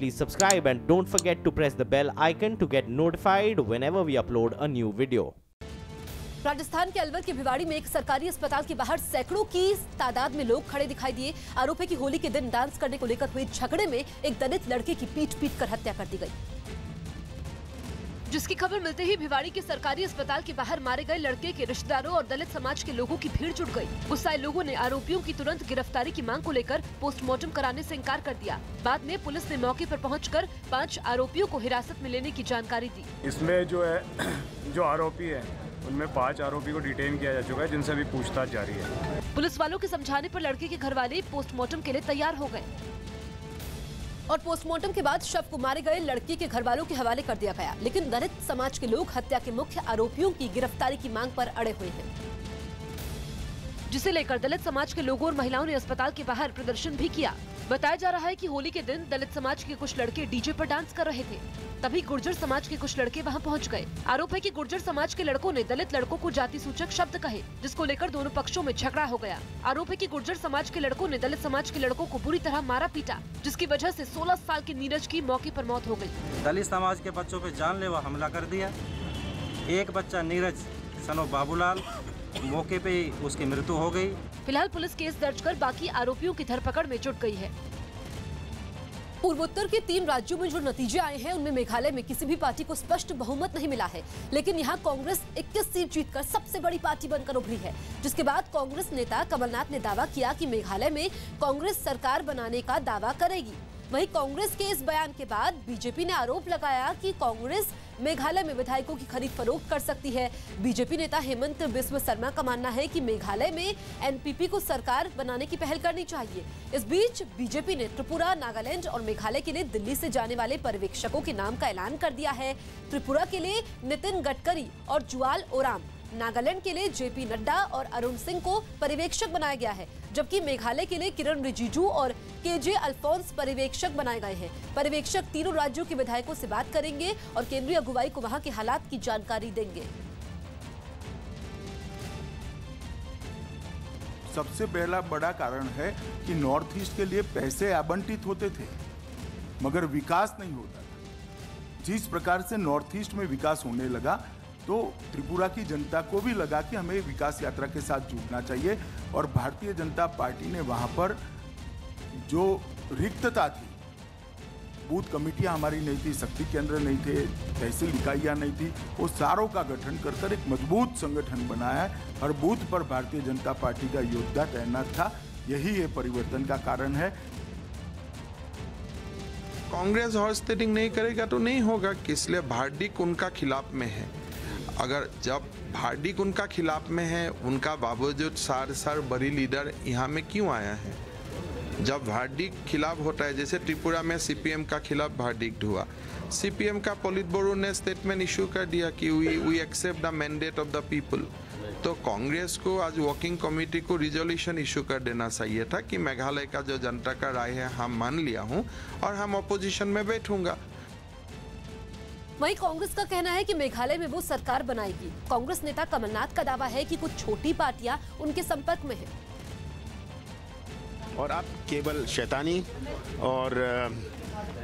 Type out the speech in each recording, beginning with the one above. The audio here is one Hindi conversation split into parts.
please subscribe and don't forget to press the bell icon to get notified whenever we upload a new video. Rajasthan के अलवर के भिवाड़ी में एक सरकारी अस्पताल के बाहर सैकड़ों की तादाद में लोग खड़े दिखाई दिए। आरोप है कि होली के दिन डांस करने को लेकर हुए झगड़े में एक दलित लड़के की पीट कर हत्या कर दी गई, जिसकी खबर मिलते ही भिवाड़ी के सरकारी अस्पताल के बाहर मारे गए लड़के के रिश्तेदारों और दलित समाज के लोगों की भीड़ जुट गई। गुस्साए लोगों ने आरोपियों की तुरंत गिरफ्तारी की मांग को लेकर पोस्टमार्टम कराने से इनकार कर दिया। बाद में पुलिस ने मौके पर पहुंचकर 5 आरोपियों को हिरासत में लेने की जानकारी दी। इसमें जो आरोपी है उनमें 5 आरोपी को डिटेन किया जा चुका है, जिनसे अभी पूछताछ जारी है। पुलिस वालों के समझाने पर लड़के के घर वाले पोस्टमार्टम के लिए तैयार हो गए और पोस्टमार्टम के बाद शव को मारे गए लड़के के घर वालों के हवाले कर दिया गया। लेकिन दलित समाज के लोग हत्या के मुख्य आरोपियों की गिरफ्तारी की मांग पर अड़े हुए हैं, जिसे लेकर दलित समाज के लोगों और महिलाओं ने अस्पताल के बाहर प्रदर्शन भी किया। बताया जा रहा है कि होली के दिन दलित समाज के कुछ लड़के डीजे पर डांस कर रहे थे, तभी गुर्जर समाज के कुछ लड़के वहां पहुंच गए। आरोप है कि गुर्जर समाज के लड़कों ने दलित लड़कों को जाति सूचक शब्द कहे, जिसको लेकर दोनों पक्षों में झगड़ा हो गया। आरोप है कि गुर्जर समाज के लड़कों ने दलित समाज के लड़कों को बुरी तरह मारा पीटा, जिसकी वजह से 16 साल के नीरज की मौके पर मौत हो गई। दलित समाज के बच्चों पे जानलेवा हमला कर दिया। एक बच्चा नीरज सनो बाबूलाल, मौके पे उसकी मृत्यु हो गई। फिलहाल पुलिस केस दर्ज कर बाकी आरोपियों की धरपकड़ में जुट गई है। पूर्वोत्तर के 3 राज्यों में जो नतीजे आए हैं उनमें मेघालय में किसी भी पार्टी को स्पष्ट बहुमत नहीं मिला है, लेकिन यहां कांग्रेस 21 सीट जीतकर सबसे बड़ी पार्टी बनकर उभरी है। जिसके बाद कांग्रेस नेता कमलनाथ ने दावा किया कि मेघालय में कांग्रेस सरकार बनाने का दावा करेगी। वहीं कांग्रेस के इस बयान के बाद बीजेपी ने आरोप लगाया कि कांग्रेस मेघालय में विधायकों की खरीद फरोख्त कर सकती है। बीजेपी नेता हेमंत बिस्व शर्मा का मानना है कि मेघालय में एनपीपी को सरकार बनाने की पहल करनी चाहिए। इस बीच बीजेपी ने त्रिपुरा, नागालैंड और मेघालय के लिए दिल्ली से जाने वाले पर्यवेक्षकों के नाम का ऐलान कर दिया है। त्रिपुरा के लिए नितिन गडकरी और जुआल ओराम, नागालैंड के लिए जेपी नड्डा और अरुण सिंह को पर्यवेक्षक बनाया गया है, जबकि मेघालय के लिए किरण रिजिजू और केजे अल्फोंस पर्यवेक्षक बनाए गए हैं। पर्यवेक्षक तीनों राज्यों के विधायकों से बात करेंगे और केंद्रीय अगुवाई को वहां के हालात की जानकारी देंगे। सबसे पहला बड़ा कारण है कि नॉर्थ ईस्ट के लिए पैसे आवंटित होते थे मगर विकास नहीं होता था। जिस प्रकार से नॉर्थ ईस्ट में विकास होने लगा तो त्रिपुरा की जनता को भी लगा कि हमें विकास यात्रा के साथ जुड़ना चाहिए और भारतीय जनता पार्टी ने वहां पर जो रिक्तता थी, बूथ कमेटियां हमारी नहीं थी, शक्ति केंद्र नहीं थे, तहसील इकाइयां नहीं थी, वो सारों का गठन कर एक मजबूत संगठन बनाया है। हर बूथ पर भारतीय जनता पार्टी का योद्धा तैनात था। यही ये परिवर्तन का कारण है। कांग्रेस हॉर्स ट्रेडिंग नहीं करेगा तो नहीं होगा, इसलिए भार्डिक उनका खिलाफ में है। अगर जब भार्डिक उनका खिलाफ में है, उनका बावजूद सर बड़ी लीडर यहाँ में क्यों आया है? जब भार्डिक खिलाफ होता है, जैसे त्रिपुरा में सीपीएम का खिलाफ भार्डिक हुआ, सीपीएम का पोलिट ब्यूरो ने स्टेटमेंट इशू कर दिया कि we accept the mandate of the people. तो कांग्रेस को आज वर्किंग कमेटी को रिजोल्यूशन इशू कर देना चाहिए था कि मेघालय का जो जनता का राय है हम मान लिया हूँ और हम अपोजिशन में बैठूंगा। वहीं कांग्रेस का कहना है कि मेघालय में वो सरकार बनाएगी। कांग्रेस नेता कमलनाथ का दावा है कि कुछ छोटी पार्टियां उनके संपर्क में हैं। और अब केवल शैतानी और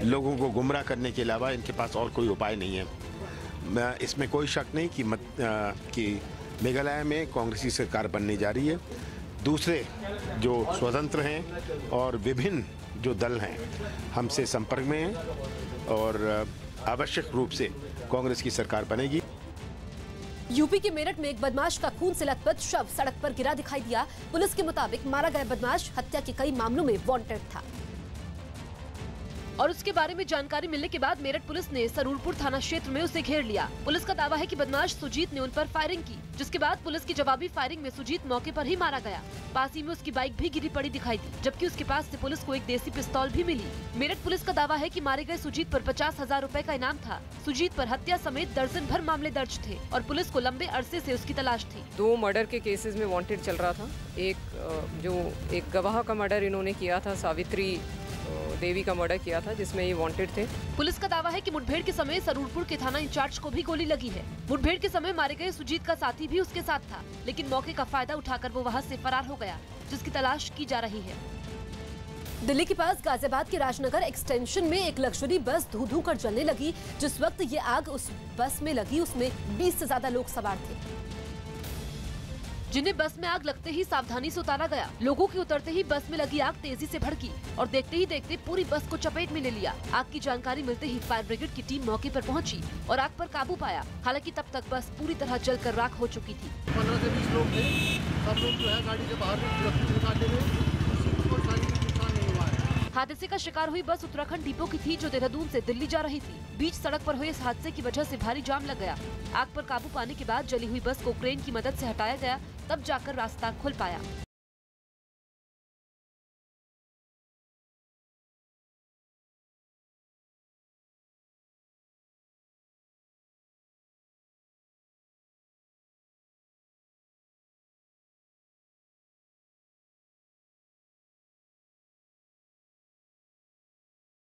लोगों को गुमराह करने के अलावा इनके पास और कोई उपाय नहीं है। इसमें कोई शक नहीं कि मेघालय में कांग्रेस की सरकार बनने जा रही है। दूसरे जो स्वतंत्र हैं और विभिन्न जो दल हैं हमसे संपर्क में हैं और आवश्यक रूप से कांग्रेस की सरकार बनेगी। यूपी के मेरठ में एक बदमाश का खून से लथपथ शव सड़क पर गिरा दिखाई दिया। पुलिस के मुताबिक मारा गया बदमाश हत्या के कई मामलों में वांटेड था और उसके बारे में जानकारी मिलने के बाद मेरठ पुलिस ने सरूरपुर थाना क्षेत्र में उसे घेर लिया। पुलिस का दावा है कि बदमाश सुजीत ने उन पर फायरिंग की, जिसके बाद पुलिस की जवाबी फायरिंग में सुजीत मौके पर ही मारा गया। पास ही में उसकी बाइक भी गिरी पड़ी दिखाई दी, जबकि उसके पास से पुलिस को एक देसी पिस्तौल भी मिली। मेरठ पुलिस का दावा है कि मारे गए सुजीत पर 50,000 रुपए का इनाम था। सुजीत पर हत्या समेत दर्जन भर मामले दर्ज थे और पुलिस को लंबे अरसे से उसकी तलाश थी। 2 मर्डर के केसेस में वांटेड चल रहा था। एक गवाह का मर्डर इन्होंने किया था, सावित्री देवी का मर्डर किया था, जिसमें ये वांटेड थे। पुलिस का दावा है कि मुठभेड़ के समय सरूरपुर के थाना इंचार्ज को भी गोली लगी है। मुठभेड़ के समय मारे गए सुजीत का साथी भी उसके साथ था, लेकिन मौके का फायदा उठाकर वो वहां से फरार हो गया, जिसकी तलाश की जा रही है। दिल्ली के पास गाजियाबाद के राजनगर एक्सटेंशन में एक लग्जरी बस धू कर जलने लगी। जिस वक्त ये आग उस बस में लगी उसमें 20 से ज्यादा लोग सवार थे, जिन्हें बस में आग लगते ही सावधानी से उतारा गया। लोगों के उतरते ही बस में लगी आग तेजी से भड़की और देखते ही देखते पूरी बस को चपेट में ले लिया। आग की जानकारी मिलते ही फायर ब्रिगेड की टीम मौके पर पहुंची और आग पर काबू पाया। हालांकि तब तक बस पूरी तरह जलकर राख हो चुकी थी। 15 से 20 लोग थे, सब लोग जो है गाड़ी से बाहर सुरक्षित निकाले गए, किसी को जानी नुकसान नहीं हुआ है। हादसे का शिकार हुई बस उत्तराखंड डिपो की थी जो देहरादून से दिल्ली जा रही थी। बीच सड़क पर हुए इस हादसे की वजह से भारी जाम लग गया। आग पर काबू पाने के बाद जली हुई बस को क्रेन की मदद से हटाया गया, तब जाकर रास्ता खुल पाया।